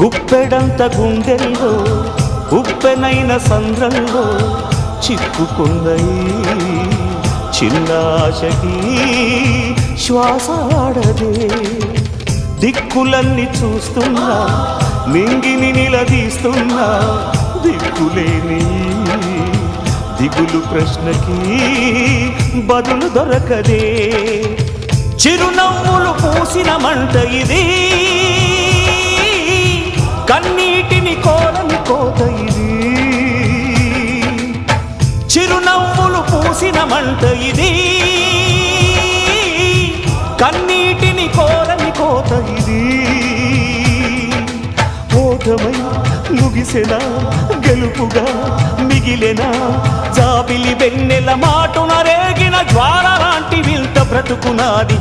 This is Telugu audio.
గుప్పెడంత గుండెల్లో ఉప్పెనైన సంద్రంలో చిక్కుకున్నయి చిన్నాశకి శ్వాసాడదే దిక్కులన్నీ చూస్తున్నా నింగిని నిలదీస్తున్నా దిక్కులేని దిగులు ప్రశ్నకి బదులు దొరకదే చిరునవ్వులు పూసిన మంట ఇది కన్నీటిని కోరని కోత ఇది చిరునవ్వులు పూసిన మంట ఇది కన్నీటిని కోరని కోత ఇది ఓటమై ముగిసెనా గెలుపుగా మిగిలెనా జాబిలి వెన్నెల మాటున రేగిన జ్వాల లాంటి వింత బ్రతుకునాది